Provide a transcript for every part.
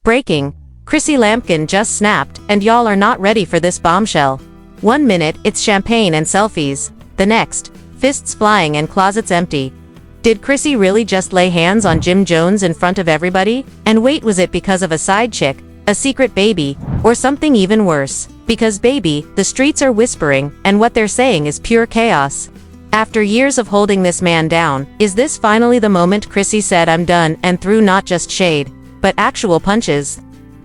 Breaking. Chrissy Lampkin just snapped, and y'all are not ready for this bombshell. 1 minute, it's champagne and selfies. The next, fists flying and closets empty. Did Chrissy really just lay hands on Jim Jones in front of everybody? And wait, was it because of a side chick, a secret baby, or something even worse? Because baby, the streets are whispering, and what they're saying is pure chaos. After years of holding this man down, is this finally the moment Chrissy said I'm done and threw not just shade, but actual punches?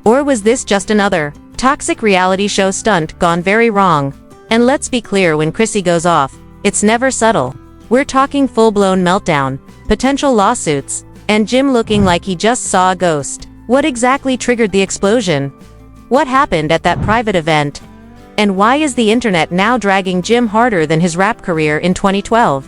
Or was this just another toxic reality show stunt gone very wrong? And let's be clear, when Chrissy goes off, it's never subtle. We're talking full-blown meltdown, potential lawsuits, and Jim looking like he just saw a ghost. What exactly triggered the explosion? What happened at that private event? And why is the internet now dragging Jim harder than his rap career in 2012?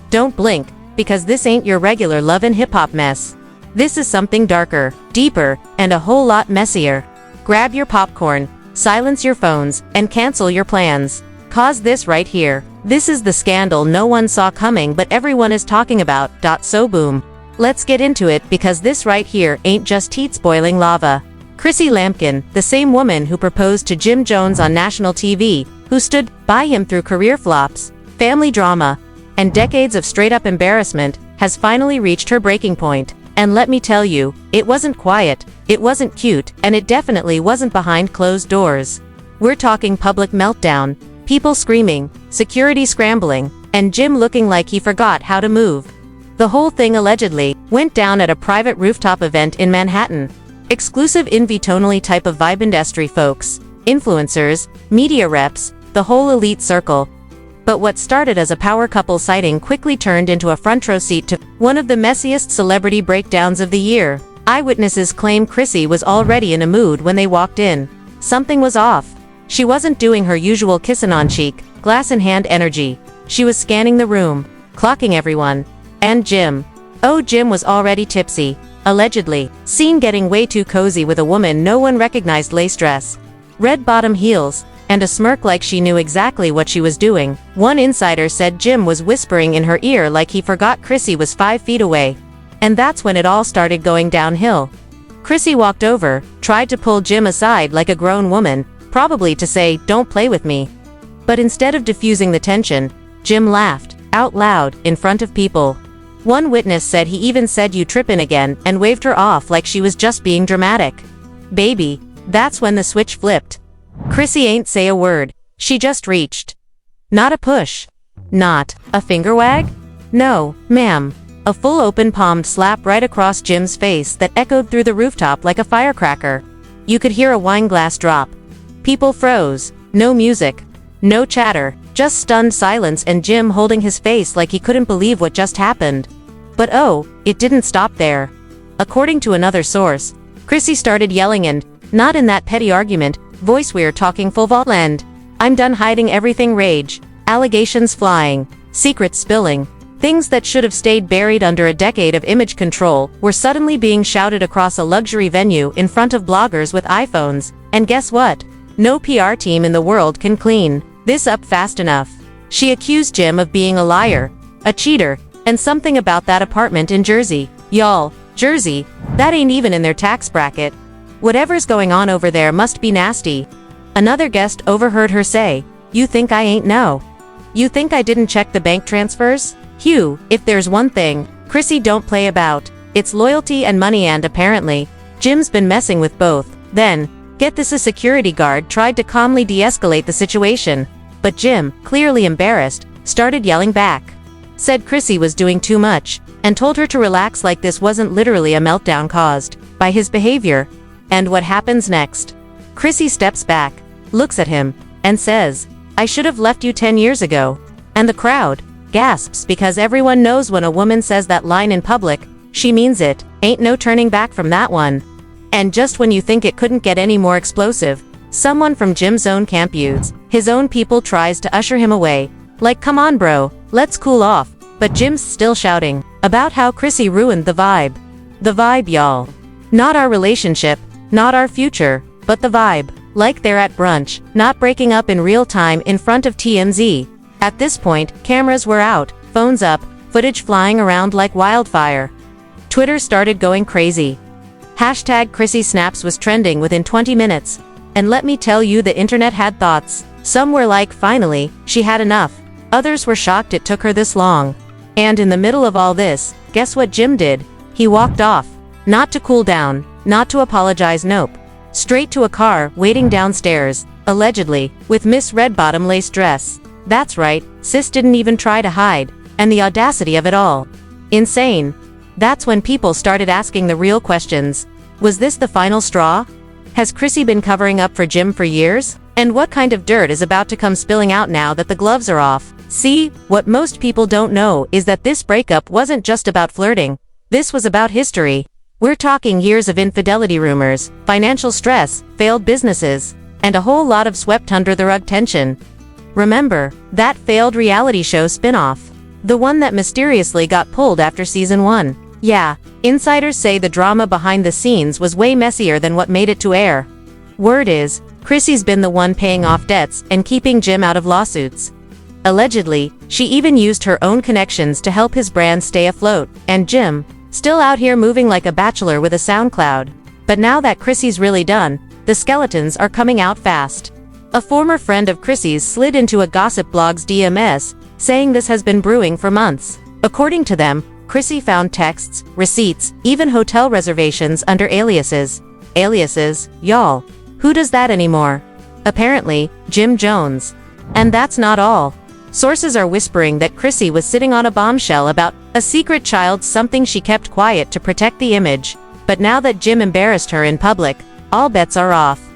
Don't blink, because this ain't your regular love and hip-hop mess. This is something darker, deeper, and a whole lot messier. Grab your popcorn, silence your phones, and cancel your plans. Cause this right here. This is the scandal no one saw coming but everyone is talking about. So boom. Let's get into it, because this right here ain't just heat boiling lava. Chrissy Lampkin, the same woman who proposed to Jim Jones on national TV, who stood by him through career flops, family drama, and decades of straight-up embarrassment, has finally reached her breaking point. And let me tell you, it wasn't quiet, it wasn't cute, and it definitely wasn't behind closed doors. We're talking public meltdown, people screaming, security scrambling, and Jim looking like he forgot how to move. The whole thing allegedly went down at a private rooftop event in Manhattan. Exclusive invite-only type of vibe, industry folks, influencers, media reps, the whole elite circle. But what started as a power couple sighting quickly turned into a front row seat to one of the messiest celebrity breakdowns of the year. Eyewitnesses claim Chrissy was already in a mood when they walked in. Something was off. She wasn't doing her usual kissin' on cheek, glass in hand energy. She was scanning the room, clocking everyone. And Jim. Oh, Jim was already tipsy. Allegedly, seen getting way too cozy with a woman no one recognized, lace dress, red bottom heels, and a smirk like she knew exactly what she was doing. One insider said Jim was whispering in her ear like he forgot Chrissy was 5 feet away. And that's when it all started going downhill. Chrissy walked over, tried to pull Jim aside like a grown woman, probably to say, "Don't play with me." But instead of diffusing the tension, Jim laughed, out loud, in front of people. One witness said he even said "you trippin' again" and waved her off like she was just being dramatic. Baby, that's when the switch flipped. Chrissy ain't say a word, she just reached. Not a push. Not a finger wag? No, ma'am. A full open palmed slap right across Jim's face that echoed through the rooftop like a firecracker. You could hear a wine glass drop. People froze. No music. No chatter. Just stunned silence and Jim holding his face like he couldn't believe what just happened. But oh, it didn't stop there. According to another source, Chrissy started yelling, and, not in that petty argument, voice we're talking full volume. I'm done hiding everything rage. Allegations flying. Secrets spilling. Things that should have stayed buried under a decade of image control were suddenly being shouted across a luxury venue in front of bloggers with iPhones. And guess what? No PR team in the world can clean this up fast enough. She accused Jim of being a liar, a cheater, and something about that apartment in Jersey. Y'all, Jersey, that ain't even in their tax bracket. Whatever's going on over there must be nasty. Another guest overheard her say, "You think I ain't know? You think I didn't check the bank transfers?" Hugh, if there's one thing Chrissy don't play about, it's loyalty and money, and apparently, Jim's been messing with both. Then, get this, a security guard tried to calmly de-escalate the situation, but Jim, clearly embarrassed, started yelling back. Said Chrissy was doing too much, and told her to relax like this wasn't literally a meltdown caused by his behavior. And what happens next? Chrissy steps back, looks at him, and says, "I should have left you 10 years ago." And the crowd gasps, because everyone knows when a woman says that line in public, she means it. Ain't no turning back from that one. And just when you think it couldn't get any more explosive, someone from Jim's own camp, his own people, tries to usher him away. Like, come on bro, let's cool off. But Jim's still shouting about how Chrissy ruined the vibe. The vibe, y'all. Not our relationship, not our future, but the vibe. Like they're at brunch, not breaking up in real time in front of TMZ. At this point, cameras were out, phones up, footage flying around like wildfire. Twitter started going crazy. Hashtag Chrissy Snaps was trending within 20 minutes. And let me tell you, the internet had thoughts. Some were like, finally, she had enough. Others were shocked it took her this long. And in the middle of all this, guess what Jim did? He walked off. Not to cool down, not to apologize, nope. Straight to a car waiting downstairs, allegedly, with Miss Red Bottom lace dress. That's right, sis didn't even try to hide. And the audacity of it all. Insane. That's when people started asking the real questions. Was this the final straw? Has Chrissy been covering up for Jim for years? And what kind of dirt is about to come spilling out now that the gloves are off? See, what most people don't know is that this breakup wasn't just about flirting. This was about history. We're talking years of infidelity rumors, financial stress, failed businesses, and a whole lot of swept under the rug tension. Remember, that failed reality show spin-off? The one that mysteriously got pulled after season 1. Yeah, insiders say the drama behind the scenes was way messier than what made it to air. Word is, Chrissy's been the one paying off debts and keeping Jim out of lawsuits. Allegedly, she even used her own connections to help his brand stay afloat, and Jim, still out here moving like a bachelor with a SoundCloud. But now that Chrissy's really done, the skeletons are coming out fast. A former friend of Chrissy's slid into a gossip blog's DMs, saying this has been brewing for months. According to them, Chrissy found texts, receipts, even hotel reservations under aliases. Aliases, y'all. Who does that anymore? Apparently, Jim Jones. And that's not all. Sources are whispering that Chrissy was sitting on a bombshell about a secret child, something she kept quiet to protect the image. But now that Jim embarrassed her in public, all bets are off.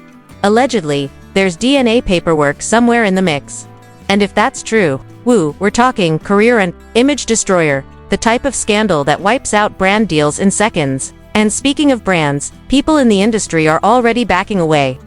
Allegedly, there's DNA paperwork somewhere in the mix. And if that's true, woo, we're talking career and image destroyer, the type of scandal that wipes out brand deals in seconds. And speaking of brands, people in the industry are already backing away.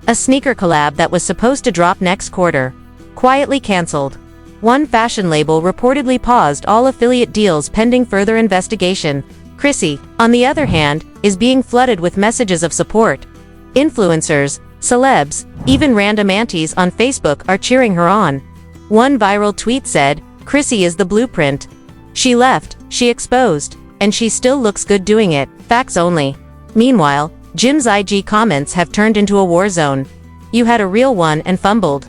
A sneaker collab that was supposed to drop next quarter, quietly canceled. One fashion label reportedly paused all affiliate deals pending further investigation. Chrissy, on the other hand, is being flooded with messages of support. Influencers, celebs, even random aunties on Facebook are cheering her on. One viral tweet said, "Chrissy is the blueprint. She left, she exposed, and she still looks good doing it, facts only." Meanwhile, Jim's IG comments have turned into a war zone. "You had a real one and fumbled.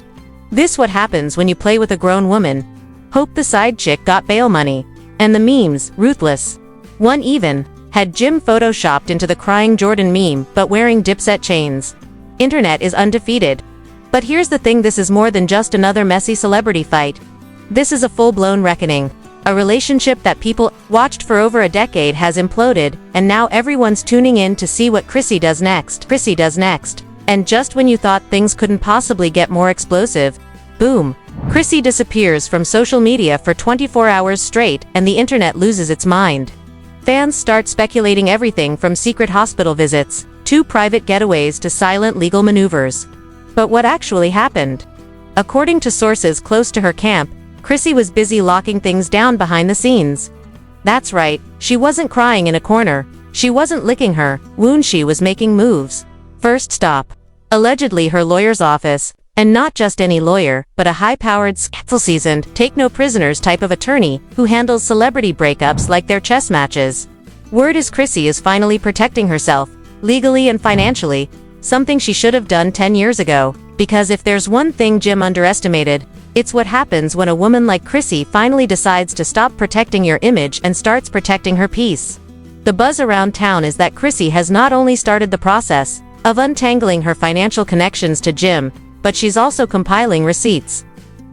This what happens when you play with a grown woman. Hope the side chick got bail money." And the memes, ruthless. One even had Jim photoshopped into the crying Jordan meme, but wearing Dipset chains. Internet is undefeated. But here's the thing, this is more than just another messy celebrity fight. This is a full-blown reckoning. A relationship that people watched for over a decade has imploded, and now everyone's tuning in to see what Chrissy does next. And just when you thought things couldn't possibly get more explosive, boom, Chrissy disappears from social media for 24 hours straight, and the internet loses its mind. Fans start speculating everything from secret hospital visits, to private getaways to silent legal maneuvers. But what actually happened? According to sources close to her camp, Chrissy was busy locking things down behind the scenes. That's right, she wasn't crying in a corner, she wasn't licking her wound, she was making moves. First stop, allegedly her lawyer's office, and not just any lawyer, but a high-powered, seasoned, take-no-prisoners type of attorney who handles celebrity breakups like their chess matches. Word is Chrissy is finally protecting herself, legally and financially, something she should have done 10 years ago, because if there's one thing Jim underestimated, it's what happens when a woman like Chrissy finally decides to stop protecting your image and starts protecting her peace. The buzz around town is that Chrissy has not only started the process of untangling her financial connections to Jim, but she's also compiling receipts.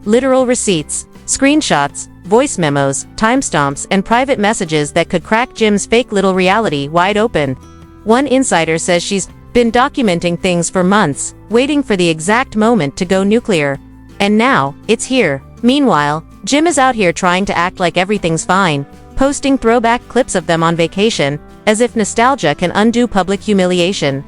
Literal receipts, screenshots, voice memos, timestamps, and private messages that could crack Jim's fake little reality wide open. One insider says she's been documenting things for months, waiting for the exact moment to go nuclear. And now, it's here. Meanwhile, Jim is out here trying to act like everything's fine, posting throwback clips of them on vacation, as if nostalgia can undo public humiliation.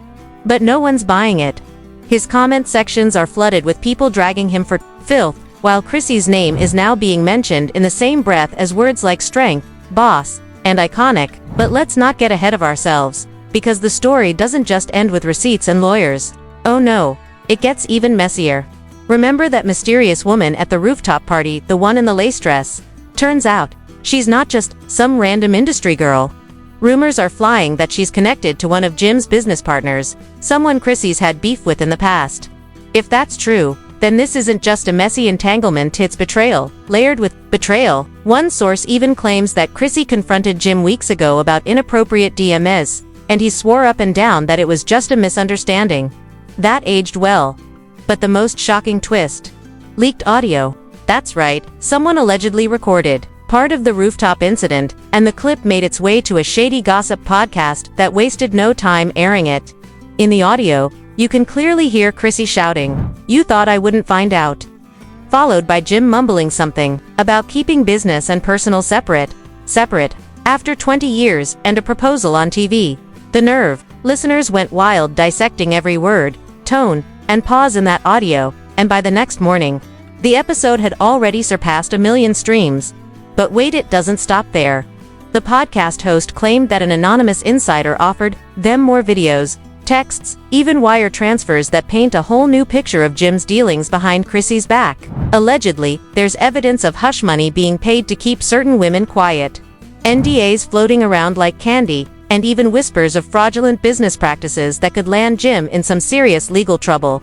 But no one's buying it. His comment sections are flooded with people dragging him for filth, while Chrissy's name is now being mentioned in the same breath as words like strength, boss, and iconic. But let's not get ahead of ourselves, because the story doesn't just end with receipts and lawyers. Oh no, it gets even messier. Remember that mysterious woman at the rooftop party, the one in the lace dress? Turns out, she's not just some random industry girl. Rumors are flying that she's connected to one of Jim's business partners, someone Chrissy's had beef with in the past. If that's true, then this isn't just a messy entanglement, it's betrayal, layered with betrayal. One source even claims that Chrissy confronted Jim weeks ago about inappropriate DMs, and he swore up and down that it was just a misunderstanding. That aged well. But the most shocking twist. Leaked audio. That's right, someone allegedly recorded part of the rooftop incident, and the clip made its way to a shady gossip podcast that wasted no time airing it. In the audio, you can clearly hear Chrissy shouting, "You thought I wouldn't find out?" Followed by Jim mumbling something about keeping business and personal separate. After 20 years and a proposal on TV. The nerve. Listeners went wild dissecting every word, tone, and pause in that audio, and by the next morning, the episode had already surpassed 1 million streams. But wait, it doesn't stop there. The podcast host claimed that an anonymous insider offered them more videos, texts, even wire transfers that paint a whole new picture of Jim's dealings behind Chrissy's back. Allegedly, there's evidence of hush money being paid to keep certain women quiet, NDAs floating around like candy, and even whispers of fraudulent business practices that could land Jim in some serious legal trouble.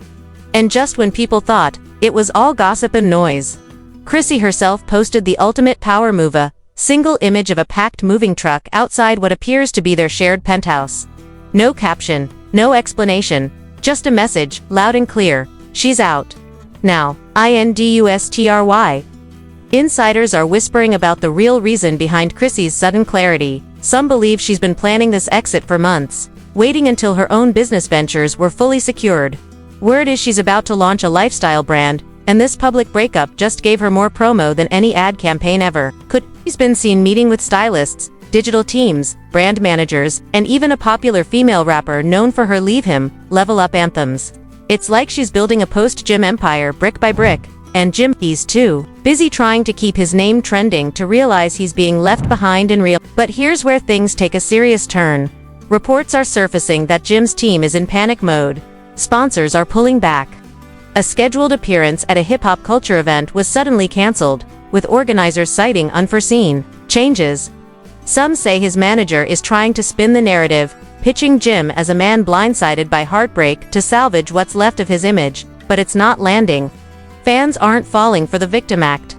And just when people thought it was all gossip and noise, Chrissy herself posted the ultimate power move, a single image of a packed moving truck outside what appears to be their shared penthouse. No caption, no explanation, just a message, loud and clear: she's out. Now, INDUSTRY. Insiders are whispering about the real reason behind Chrissy's sudden clarity. Some believe she's been planning this exit for months, waiting until her own business ventures were fully secured. Word is she's about to launch a lifestyle brand, and this public breakup just gave her more promo than any ad campaign ever could. She's been seen meeting with stylists, digital teams, brand managers, and even a popular female rapper known for her Leave Him, Level Up anthems. It's like she's building a post-Jim empire brick by brick, and Jim, he's too busy trying to keep his name trending to realize he's being left behind in real. But here's where things take a serious turn. Reports are surfacing that Jim's team is in panic mode. Sponsors are pulling back. A scheduled appearance at a hip-hop culture event was suddenly cancelled, with organizers citing unforeseen changes. Some say his manager is trying to spin the narrative, pitching Jim as a man blindsided by heartbreak to salvage what's left of his image, but it's not landing. Fans aren't falling for the victim act.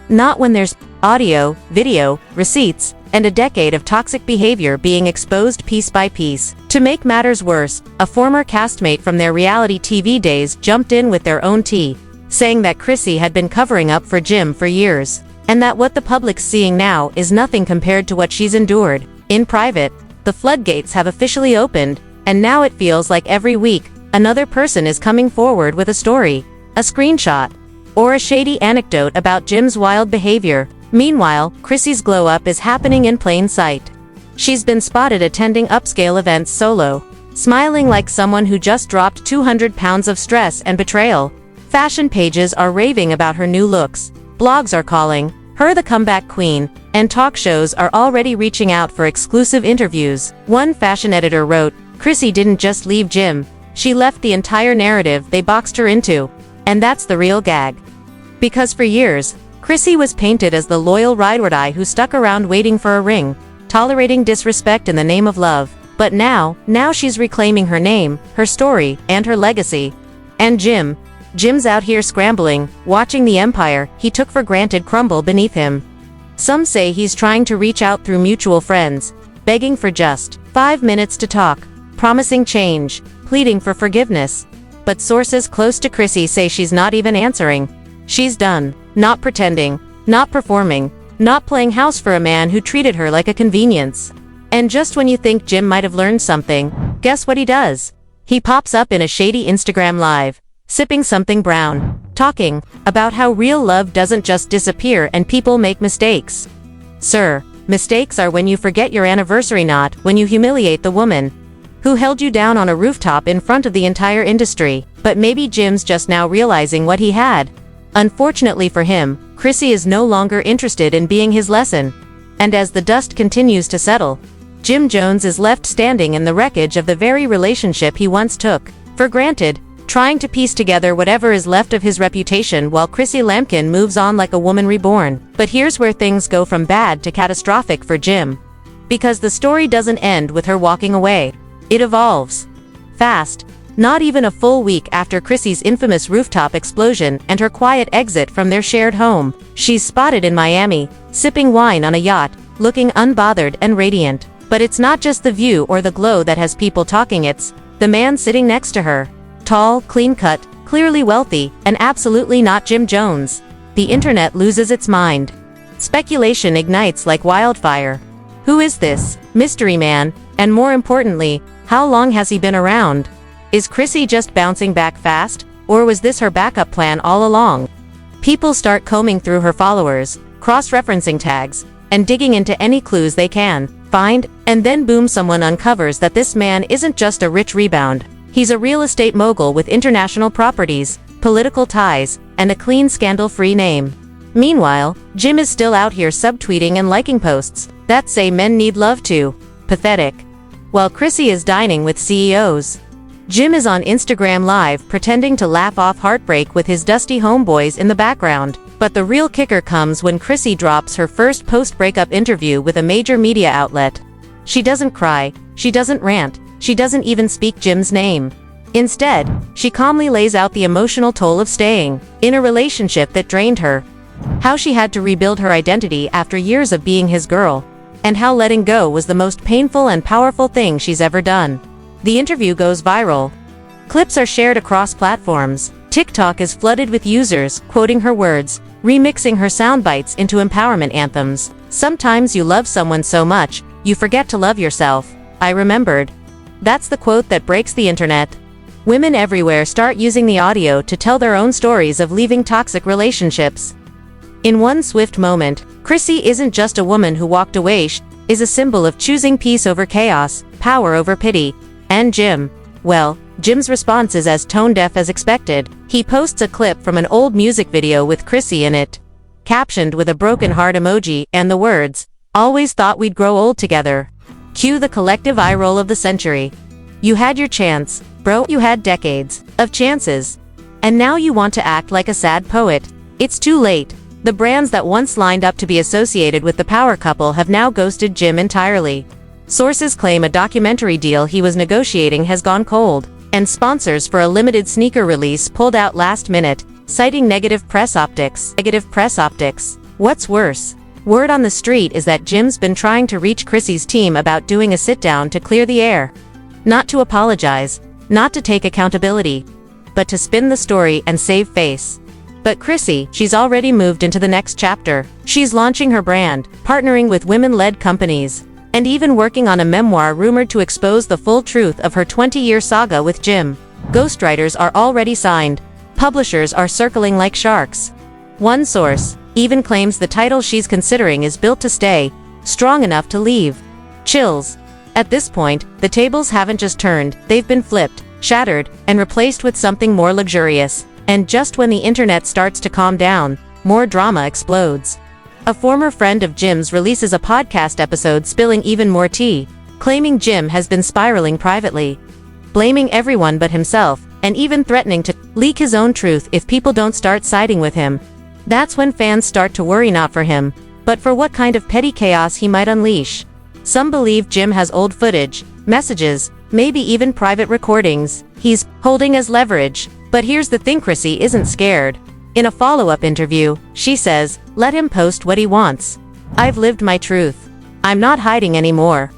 Not when there's audio, video, receipts, and a decade of toxic behavior being exposed piece by piece. To make matters worse, a former castmate from their reality TV days jumped in with their own tea, saying that Chrissy had been covering up for Jim for years, and that what the public's seeing now is nothing compared to what she's endured. In private, the floodgates have officially opened, and now it feels like every week, another person is coming forward with a story, a screenshot, or a shady anecdote about Jim's wild behavior. Meanwhile, Chrissy's glow-up is happening in plain sight. She's been spotted attending upscale events solo, smiling like someone who just dropped 200 pounds of stress and betrayal. Fashion pages are raving about her new looks, blogs are calling her the comeback queen, and talk shows are already reaching out for exclusive interviews. One fashion editor wrote, "Chrissy didn't just leave Jim, she left the entire narrative they boxed her into." And that's the real gag. Because for years, Chrissy was painted as the loyal ride-or-die who stuck around waiting for a ring, tolerating disrespect in the name of love. But now she's reclaiming her name, her story, and her legacy. And Jim's out here scrambling, watching the empire he took for granted crumble beneath him. Some say he's trying to reach out through mutual friends, begging for just 5 minutes to talk, promising change, pleading for forgiveness. But sources close to Chrissy say she's not even answering. She's done. Not pretending, not performing, not playing house for a man who treated her like a convenience. And just when you think Jim might have learned something, guess what he does? He pops up in a shady Instagram live, sipping something brown, talking about how real love doesn't just disappear and people make mistakes. Sir, mistakes are when you forget your anniversary, not when you humiliate the woman who held you down on a rooftop in front of the entire industry. But maybe Jim's just now realizing what he had. Unfortunately for him, Chrissy is no longer interested in being his lesson. And as the dust continues to settle, Jim Jones is left standing in the wreckage of the very relationship he once took for granted, trying to piece together whatever is left of his reputation while Chrissy Lampkin moves on like a woman reborn. But here's where things go from bad to catastrophic for Jim. Because the story doesn't end with her walking away. It evolves. Fast. Not even a full week after Chrissy's infamous rooftop explosion and her quiet exit from their shared home, she's spotted in Miami, sipping wine on a yacht, looking unbothered and radiant. But it's not just the view or the glow that has people talking, it's the man sitting next to her. Tall, clean-cut, clearly wealthy, and absolutely not Jim Jones. The internet loses its mind. Speculation ignites like wildfire. Who is this mystery man? And more importantly, how long has he been around? Is Chrissy just bouncing back fast, or was this her backup plan all along? People start combing through her followers, cross-referencing tags, and digging into any clues they can find, and then boom, someone uncovers that this man isn't just a rich rebound. He's a real estate mogul with international properties, political ties, and a clean, scandal-free name. Meanwhile, Jim is still out here subtweeting and liking posts that say men need love too. Pathetic. While Chrissy is dining with CEOs, Jim is on Instagram Live pretending to laugh off heartbreak with his dusty homeboys in the background. But the real kicker comes when Chrissy drops her first post-breakup interview with a major media outlet. She doesn't cry, she doesn't rant, she doesn't even speak Jim's name. Instead, she calmly lays out the emotional toll of staying in a relationship that drained her. How she had to rebuild her identity after years of being his girl. And how letting go was the most painful and powerful thing she's ever done. The interview goes viral. Clips are shared across platforms. TikTok is flooded with users quoting her words, remixing her sound bites into empowerment anthems. Sometimes you love someone so much, you forget to love yourself. I remembered. That's the quote that breaks the internet. Women everywhere start using the audio to tell their own stories of leaving toxic relationships. In one swift moment, Chrissy isn't just a woman who walked away, she is a symbol of choosing peace over chaos, power over pity. And Jim? Well, Jim's response is as tone-deaf as expected. He posts a clip from an old music video with Chrissy in it, captioned with a broken heart emoji and the words, "Always thought we'd grow old together." Cue the collective eye roll of the century. You had your chance, bro. You had decades of chances. And now you want to act like a sad poet. It's too late. The brands that once lined up to be associated with the power couple have now ghosted Jim entirely. Sources claim a documentary deal he was negotiating has gone cold, and sponsors for a limited sneaker release pulled out last minute, citing negative press optics. What's worse? Word on the street is that Jim's been trying to reach Chrissy's team about doing a sit-down to clear the air. Not to apologize, not to take accountability, but to spin the story and save face. But Chrissy, she's already moved into the next chapter. She's launching her brand, partnering with women-led companies, and even working on a memoir rumored to expose the full truth of her 20-year saga with Jim. Ghostwriters are already signed. Publishers are circling like sharks. One source even claims the title she's considering is built to stay, strong enough to leave. Chills. At this point, the tables haven't just turned, they've been flipped, shattered, and replaced with something more luxurious. And just when the internet starts to calm down, more drama explodes. A former friend of Jim's releases a podcast episode spilling even more tea, claiming Jim has been spiraling privately, blaming everyone but himself, and even threatening to leak his own truth if people don't start siding with him. That's when fans start to worry, not for him, but for what kind of petty chaos he might unleash. Some believe Jim has old footage, messages, maybe even private recordings he's holding as leverage. But here's the thing, Chrissy isn't scared. In a follow-up interview, she says, "Let him post what he wants. I've lived my truth. I'm not hiding anymore."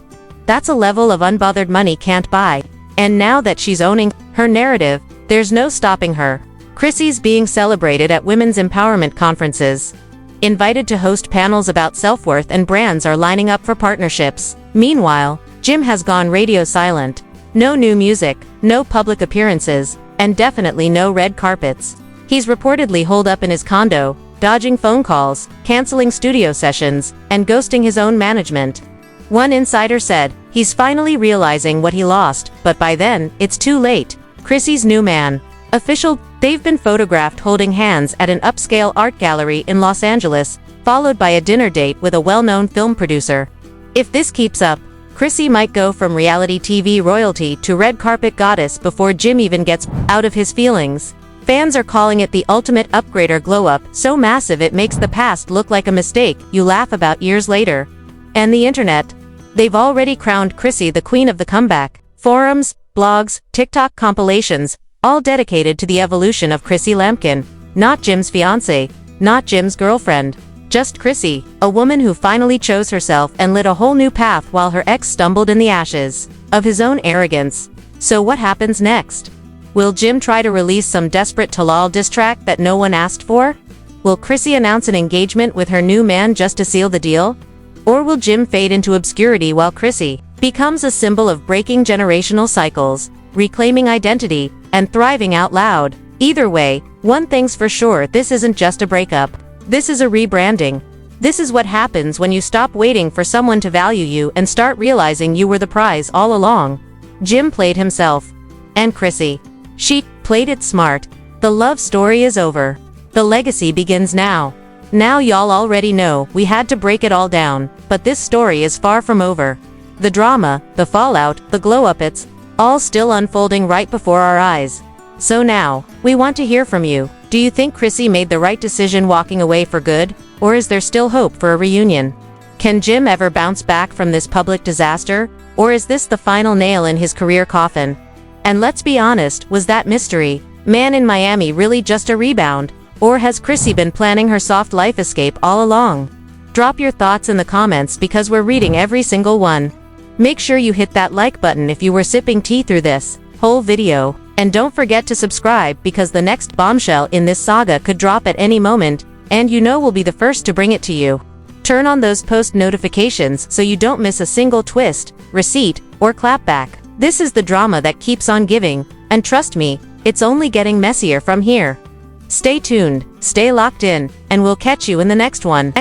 That's a level of unbothered money can't buy. And now that she's owning her narrative, there's no stopping her. Chrissy's being celebrated at women's empowerment conferences, invited to host panels about self-worth, and brands are lining up for partnerships. Meanwhile, Jim has gone radio silent. No new music, no public appearances, and definitely no red carpets. He's reportedly holed up in his condo, dodging phone calls, canceling studio sessions, and ghosting his own management. One insider said, he's finally realizing what he lost, but by then, it's too late. Chrissy's new man. Official, they've been photographed holding hands at an upscale art gallery in Los Angeles, followed by a dinner date with a well-known film producer. If this keeps up, Chrissy might go from reality TV royalty to red carpet goddess before Jim even gets out of his feelings. Fans are calling it the ultimate upgrade or glow-up, so massive it makes the past look like a mistake you laugh about years later. And the internet? They've already crowned Chrissy the queen of the comeback. Forums, blogs, TikTok compilations, all dedicated to the evolution of Chrissy Lampkin. Not Jim's fiancée, not Jim's girlfriend. Just Chrissy, a woman who finally chose herself and lit a whole new path while her ex stumbled in the ashes of his own arrogance. So what happens next? Will Jim try to release some desperate Talal diss track that no one asked for? Will Chrissy announce an engagement with her new man just to seal the deal? Or will Jim fade into obscurity while Chrissy becomes a symbol of breaking generational cycles, reclaiming identity, and thriving out loud? Either way, one thing's for sure, this isn't just a breakup. This is a rebranding. This is what happens when you stop waiting for someone to value you and start realizing you were the prize all along. Jim played himself. And Chrissy, she played it smart. The love story is over. The legacy begins now. Now y'all already know we had to break it all down, but this story is far from over. The drama, the fallout, the glow-up, it's all still unfolding right before our eyes. So now, we want to hear from you. Do you think Chrissy made the right decision walking away for good, or is there still hope for a reunion? Can Jim ever bounce back from this public disaster, or is this the final nail in his career coffin? And let's be honest, was that mystery man in Miami really just a rebound, or has Chrissy been planning her soft life escape all along? Drop your thoughts in the comments because we're reading every single one. Make sure you hit that like button if you were sipping tea through this whole video. And don't forget to subscribe because the next bombshell in this saga could drop at any moment, and you know we'll be the first to bring it to you. Turn on those post notifications so you don't miss a single twist, receipt, or clapback. This is the drama that keeps on giving, and trust me, it's only getting messier from here. Stay tuned, stay locked in, and we'll catch you in the next one.